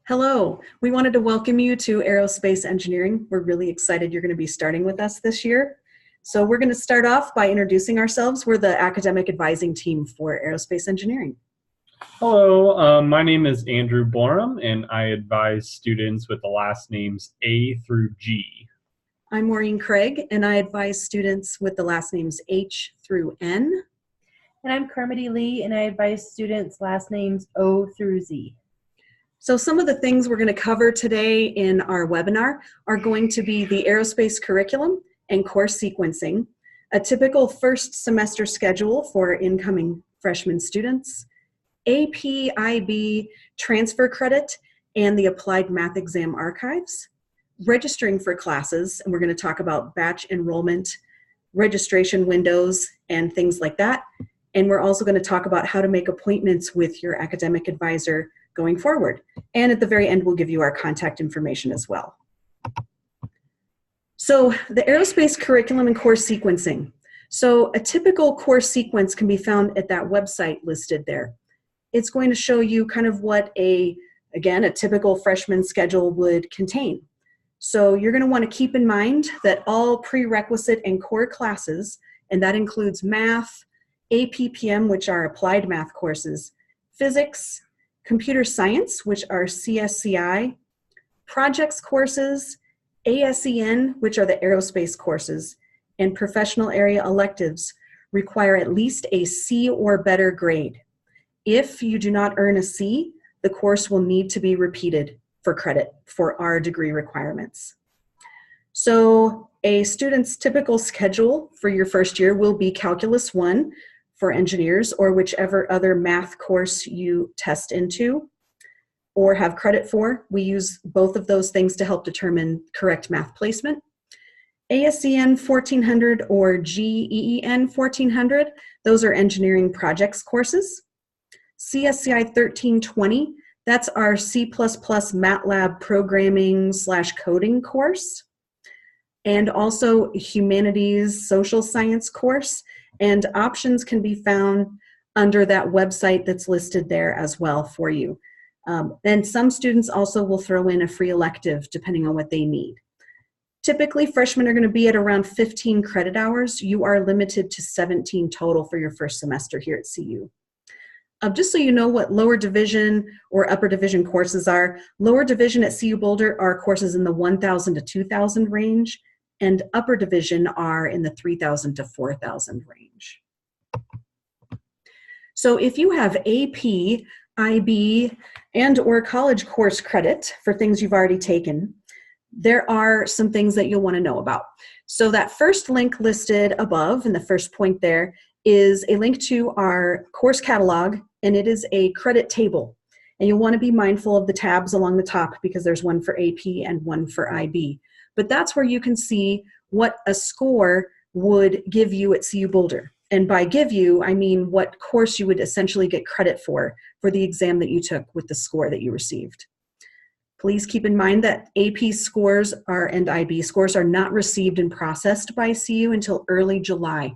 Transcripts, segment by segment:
Hello, we wanted to welcome you to Aerospace Engineering. We're really excited you're going to be starting with us this year. So we're going to start off by introducing ourselves. We're the academic advising team for Aerospace Engineering. Hello, my name is Andrew Borum, and I advise students with the last names A through G. I'm Maureen Craig, and I advise students with the last names H through N. And I'm Kermity Lee, and I advise students last names O through Z. So some of the things we're going to cover today in our webinar are going to be the aerospace curriculum and course sequencing, a typical first semester schedule for incoming freshman students, AP, IB, transfer credit, and the applied math exam archives, registering for classes, and we're going to talk about batch enrollment, registration windows, and things like that. And we're also going to talk about how to make appointments with your academic advisor going forward. And at the very end, we'll give you our contact information as well. So the aerospace curriculum and course sequencing. So a typical course sequence can be found at that website listed there. It's going to show you kind of what a typical freshman schedule would contain. So you're going to want to keep in mind that all prerequisite and core classes, and that includes math, APPM, which are applied math courses, physics, computer science, which are CSCI, projects courses, ASEN, which are the aerospace courses, and professional area electives require at least a C or better grade. If you do not earn a C, the course will need to be repeated for credit for our degree requirements. So a student's typical schedule for your first year will be Calculus 1 for engineers, or whichever other math course you test into or have credit for. We use both of those things to help determine correct math placement. ASEN 1400 or GEEN 1400, those are engineering projects courses. CSCI 1320, that's our C++ MATLAB programming / coding course. And also humanities social science course. And options can be found under that website that's listed there as well for you. And some students also will throw in a free elective depending on what they need. Typically, freshmen are going to be at around 15 credit hours. You are limited to 17 total for your first semester here at CU. Just so you know what lower division or upper division courses are, lower division at CU Boulder are courses in the 1,000 to 2,000 range, and upper division are in the 3,000 to 4,000 range. So if you have AP, IB, and or college course credit for things you've already taken, there are some things that you'll want to know about. So that first link listed above in the first point there is a link to our course catalog, and it is a credit table. And you'll want to be mindful of the tabs along the top because there's one for AP and one for IB. But that's where you can see what a score would give you at CU Boulder. And by give you, I mean what course you would essentially get credit for the exam that you took with the score that you received. Please keep in mind that AP scores and IB scores are not received and processed by CU until early July.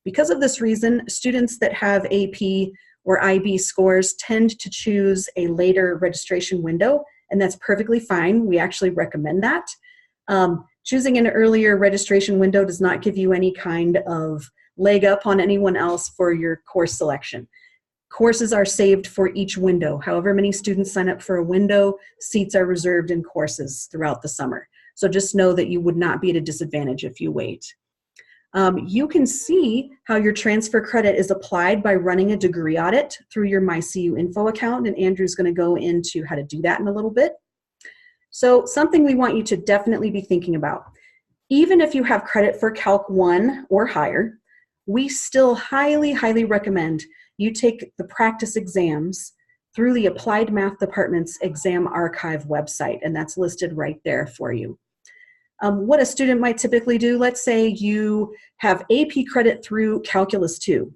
Because of this reason, students that have AP or IB scores tend to choose a later registration window, and that's perfectly fine. We actually recommend that. Choosing an earlier registration window does not give you any kind of leg up on anyone else for your course selection. Courses are saved for each window. However many students sign up for a window, seats are reserved in courses throughout the summer. So just know that you would not be at a disadvantage if you wait. You can see how your transfer credit is applied by running a degree audit through your MyCU Info account, and Andrew's going to go into how to do that in a little bit. So something we want you to definitely be thinking about. Even if you have credit for Calc 1 or higher, we still highly, highly recommend you take the practice exams through the Applied Math Department's exam archive website, and that's listed right there for you. What a student might typically do, let's say you have AP credit through Calculus 2.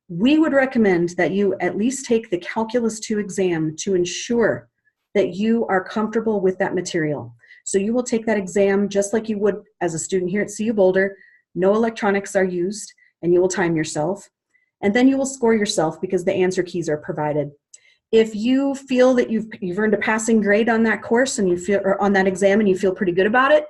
We would recommend that you at least take the Calculus 2 exam to ensure that you are comfortable with that material. So you will take that exam just like you would as a student here at CU Boulder. No electronics are used, and you will time yourself. And then you will score yourself because the answer keys are provided. If you feel that you've earned a passing grade on that course and you feel, or on that exam, and you feel pretty good about it,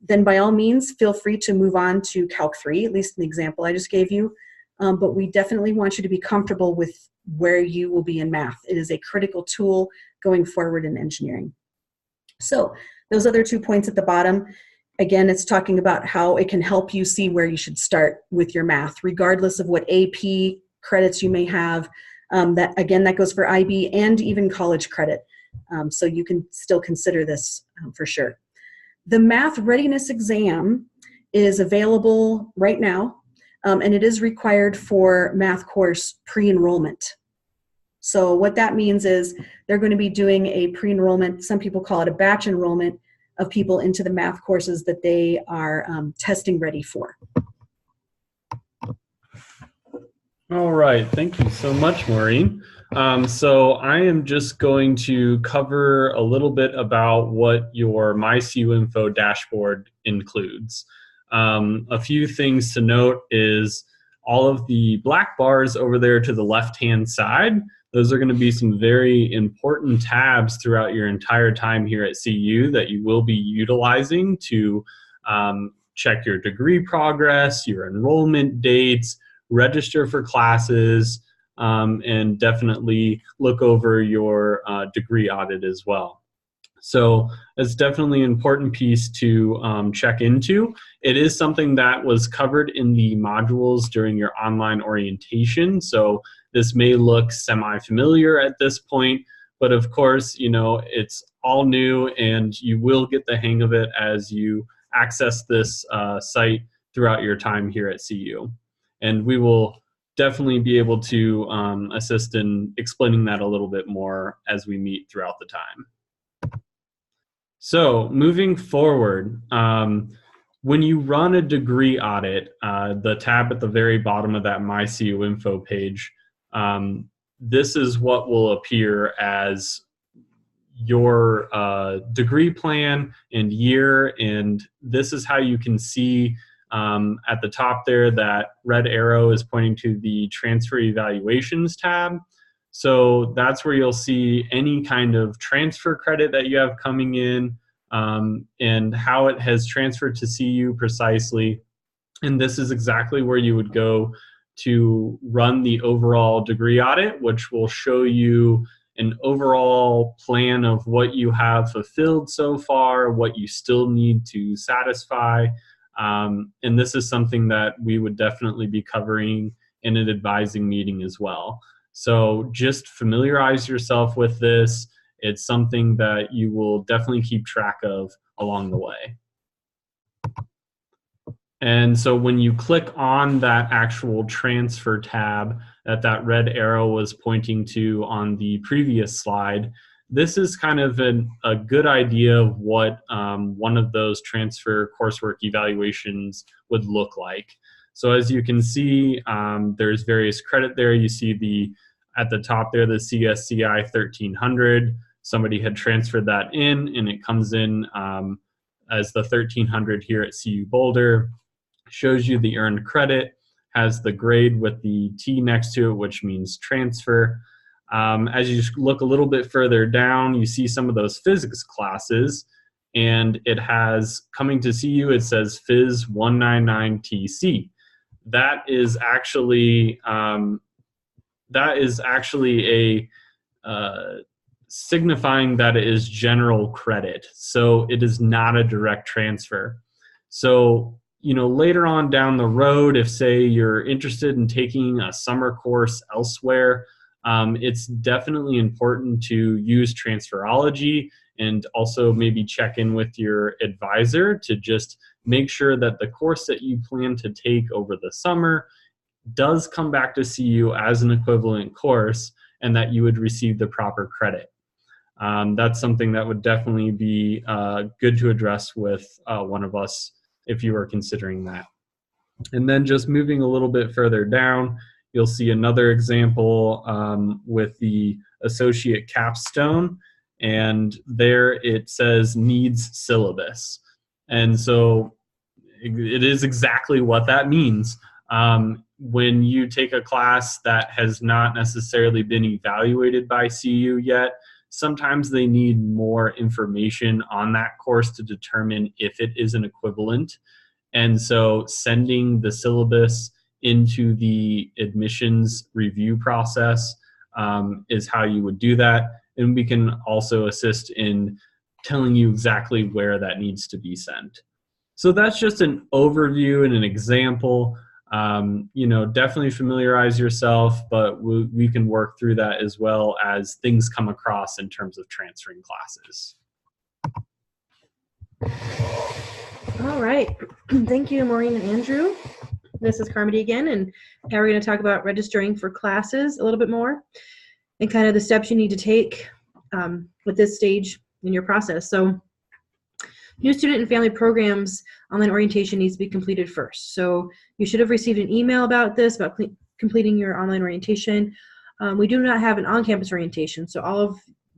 then by all means, feel free to move on to Calc 3, at least in the example I just gave you. But we definitely want you to be comfortable with where you will be in math. It is a critical tool going forward in engineering. So those other 2 points at the bottom, again, it's talking about how it can help you see where you should start with your math, regardless of what AP credits you may have. That goes for IB and even college credit. So you can still consider this for sure. The math readiness exam is available right now, and it is required for math course pre-enrollment. So what that means is they're going to be doing a pre-enrollment, some people call it a batch enrollment, of people into the math courses that they are testing ready for. All right, thank you so much, Maureen. So I am just going to cover a little bit about what your MyCU Info dashboard includes. A few things to note is all of the black bars over there to the left-hand side. Those are going to be some very important tabs throughout your entire time here at CU that you will be utilizing to check your degree progress, your enrollment dates, register for classes, and definitely look over your degree audit as well. So it's definitely an important piece to check into. It is something that was covered in the modules during your online orientation. So this may look semi-familiar at this point, but of course, you know, it's all new and you will get the hang of it as you access this site throughout your time here at CU. And we will definitely be able to assist in explaining that a little bit more as we meet throughout the time. So moving forward, when you run a degree audit, the tab at the very bottom of that MyCU Info page, this is what will appear as your degree plan and year, and this is how you can see at the top there that red arrow is pointing to the transfer evaluations tab. So that's where you'll see any kind of transfer credit that you have coming in and how it has transferred to CU precisely. And this is exactly where you would go to run the overall degree audit, which will show you an overall plan of what you have fulfilled so far, what you still need to satisfy. And this is something that we would definitely be covering in an advising meeting as well. So just familiarize yourself with this. It's something that you will definitely keep track of along the way. And so when you click on that actual transfer tab that red arrow was pointing to on the previous slide, this is kind of a good idea of what one of those transfer coursework evaluations would look like. So as you can see, there's various credit there. You see at the top there, the CSCI 1300. Somebody had transferred that in, and it comes in as the 1300 here at CU Boulder. Shows you the earned credit, has the grade with the T next to it, which means transfer. As you look a little bit further down, you see some of those physics classes, and it has, coming to CU, it says Phys 199TC. That is actually a signifying that it is general credit. So it is not a direct transfer. So, you know, later on down the road, if say you're interested in taking a summer course elsewhere, it's definitely important to use transferology and also maybe check in with your advisor to just make sure that the course that you plan to take over the summer does come back to CU as an equivalent course and that you would receive the proper credit. That's something that would definitely be good to address with one of us if you are considering that. And then just moving a little bit further down, you'll see another example with the associate capstone, and there it says needs syllabus. And so it is exactly what that means. when you take a class that has not necessarily been evaluated by CU yet, sometimes they need more information on that course to determine if it is an equivalent. And so sending the syllabus into the admissions review process is how you would do that. And we can also assist in telling you exactly where that needs to be sent. So that's just an overview and an example. Definitely familiarize yourself, but we can work through that as well as things come across in terms of transferring classes. All right. Thank you, Maureen and Andrew. This is Carmody again, and now we're going to talk about registering for classes a little bit more and kind of the steps you need to take with this stage in your process. So new student and family programs online orientation needs to be completed first. So you should have received an email about this, about completing your online orientation. We do not have an on-campus orientation, so all of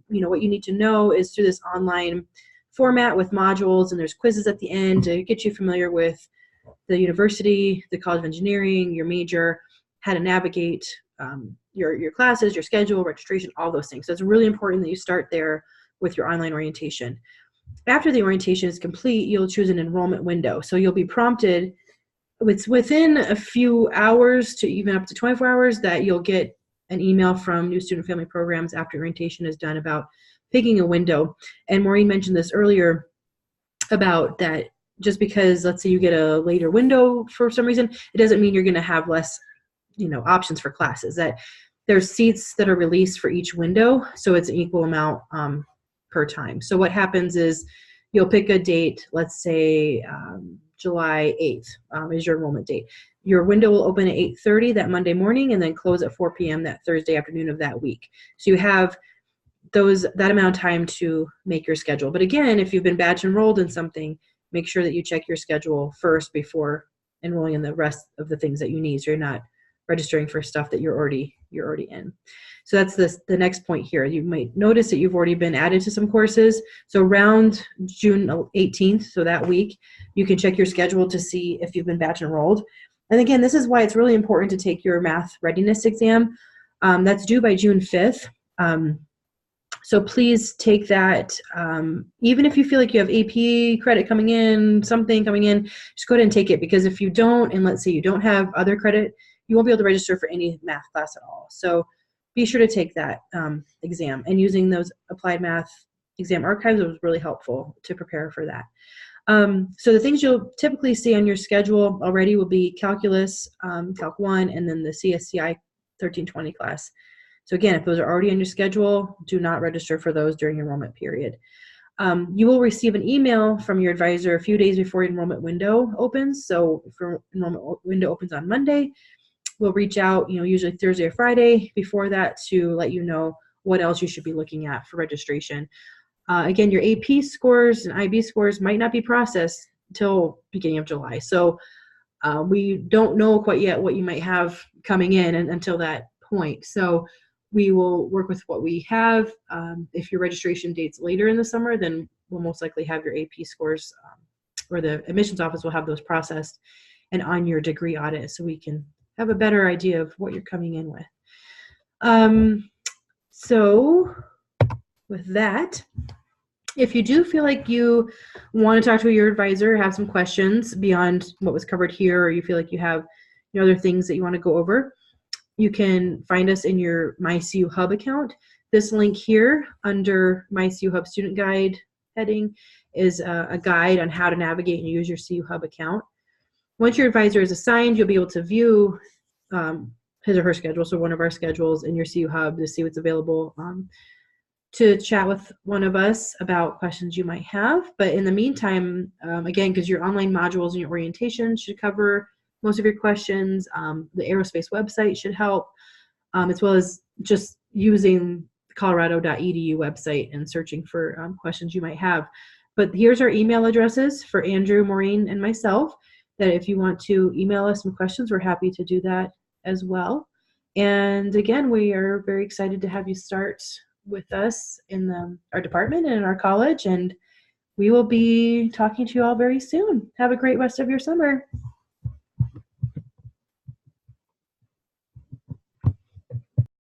what you need to know is through this online format with modules, and there's quizzes at the end to get you familiar with the university, the College of Engineering, your major, how to navigate your classes, your schedule, registration, all those things. So it's really important that you start there with your online orientation. After the orientation is complete, you'll choose an enrollment window. So you'll be prompted, it's within a few hours to even up to 24 hours that you'll get an email from New Student Family Programs after orientation is done about picking a window. And Maureen mentioned this earlier about that just because, let's say you get a later window for some reason, it doesn't mean you're going to have less options for classes. That there's seats that are released for each window, so it's an equal amount per time. So what happens is you'll pick a date, let's say July 8th is your enrollment date. Your window will open at 8:30 that Monday morning and then close at 4 p.m. that Thursday afternoon of that week. So you have that amount of time to make your schedule. But again, if you've been batch enrolled in something, make sure that you check your schedule first before enrolling in the rest of the things that you need, so you're not registering for stuff that you're already in. So that's the next point here. You might notice that you've already been added to some courses. So around June 18th, so that week, you can check your schedule to see if you've been batch enrolled. And again, this is why it's really important to take your math readiness exam. That's due by June 5th. So please take that. Even if you feel like you have AP credit coming in, something coming in, just go ahead and take it, because if you don't, and let's say you don't have other credit, you won't be able to register for any math class at all. So be sure to take that exam. And using those applied math exam archives was really helpful to prepare for that. So the things you'll typically see on your schedule already will be calculus, Calc 1, and then the CSCI 1320 class. So again, if those are already on your schedule, do not register for those during your enrollment period. You will receive an email from your advisor a few days before your enrollment window opens. So if your enrollment window opens on Monday, we'll reach out, usually Thursday or Friday before that to let you know what else you should be looking at for registration. Again, your AP scores and IB scores might not be processed until beginning of July. So we don't know quite yet what you might have coming in until that point. So we will work with what we have. If your registration date's later in the summer, then we'll most likely have your AP scores or the admissions office will have those processed and on your degree audit, so we can have a better idea of what you're coming in with. So with that, if you do feel like you want to talk to your advisor, have some questions beyond what was covered here, or you feel like you have other things that you want to go over, you can find us in your MyCU Hub account. This link here under MyCU Hub Student Guide heading is a guide on how to navigate and use your CU Hub account. Once your advisor is assigned, you'll be able to view his or her schedule, so one of our schedules in your CU Hub to see what's available to chat with one of us about questions you might have. But in the meantime, again, because your online modules and your orientation should cover most of your questions, the Aerospace website should help, as well as just using the colorado.edu website and searching for questions you might have. But here's our email addresses for Andrew, Maureen, and myself, that if you want to email us some questions, we're happy to do that as well. And again, we are very excited to have you start with us in our department and in our college, and we will be talking to you all very soon. Have a great rest of your summer.